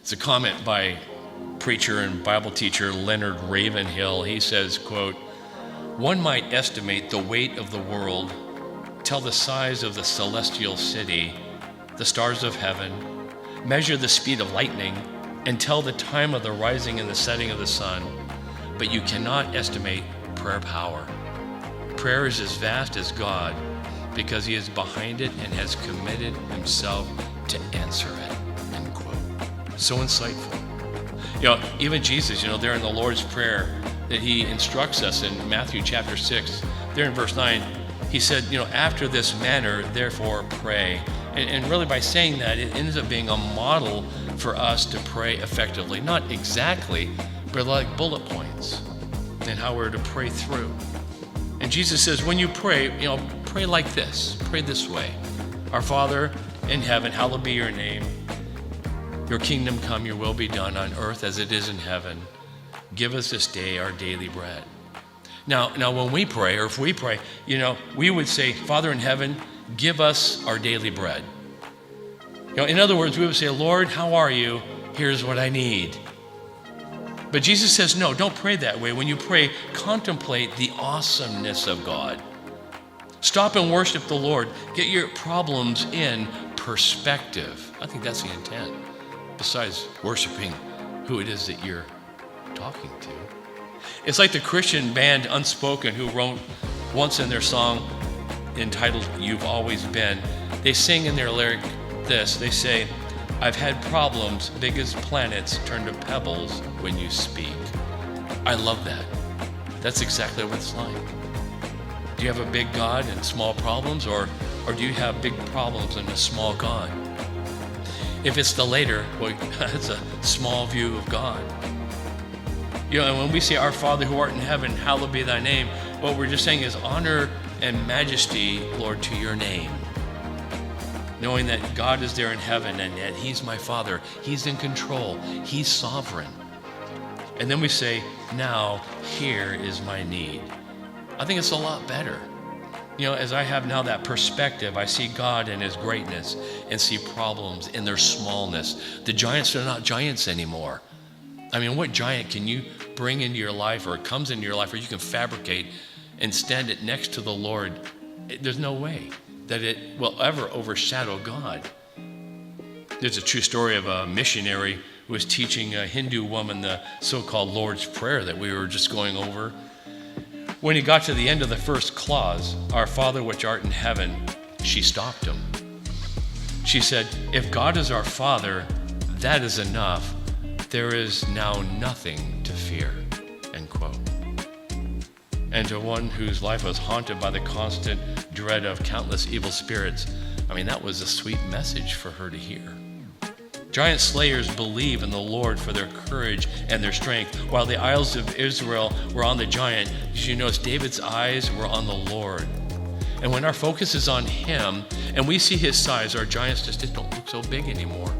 It's a comment by preacher and Bible teacher Leonard Ravenhill. He says, quote, "One might estimate the weight of the world, tell the size of the celestial city, the stars of heaven, measure the speed of lightning, and tell the time of the rising and the setting of the sun, but you cannot estimate prayer power. Prayer is as vast as God because he is behind it and has committed himself to answer it," end quote. So insightful. Even Jesus, there in the Lord's Prayer that he instructs us in Matthew chapter 6, there in verse 9, he said, after this manner, therefore pray. And really by saying that, it ends up being a model for us to pray effectively. Not exactly, but like bullet points and how we're to pray through. And Jesus says, when you pray, pray like this. Pray this way. Our Father in heaven, hallowed be your name. Your kingdom come, your will be done on earth as it is in heaven. Give us this day our daily bread. Now when we pray, or if we pray, we would say, Father in heaven, give us our daily bread. In other words, we would say, Lord, how are you? Here's what I need. But Jesus says, no, don't pray that way. When you pray, contemplate the awesomeness of God. Stop and worship the Lord. Get your problems in perspective. I think that's the intent, besides worshiping who it is that you're talking to. It's like the Christian band Unspoken, who wrote once in their song entitled You've Always Been. They sing in their lyric this. They say, I've had problems big as planets turn to pebbles when you speak. I love that. That's exactly what it's like. Do you have a big God and small problems, or do you have big problems and a small God? If it's the later, well, it's a small view of God. And when we say, Our Father who art in heaven, hallowed be thy name, what we're just saying is honor and majesty, Lord, to your name. Knowing that God is there in heaven and that he's my Father. He's in control. He's sovereign. And then we say, now, here is my need. I think it's a lot better. As I have now that perspective, I see God in his greatness and see problems in their smallness. The giants are not giants anymore. What giant can you bring into your life, or comes into your life, or you can fabricate and stand it next to the Lord? There's no way that it will ever overshadow God. There's a true story of a missionary who was teaching a Hindu woman the so-called Lord's Prayer that we were just going over. When he got to the end of the first clause, Our Father which art in heaven, she stopped him. She said, if God is our Father, that is enough. There is now nothing to fear, end quote. And to one whose life was haunted by the constant dread of countless evil spirits, that was a sweet message for her to hear. Giant slayers believe in the Lord for their courage and their strength. While the Isles of Israel were on the giant, did you notice David's eyes were on the Lord? And when our focus is on him and we see his size, our giants just don't look so big anymore.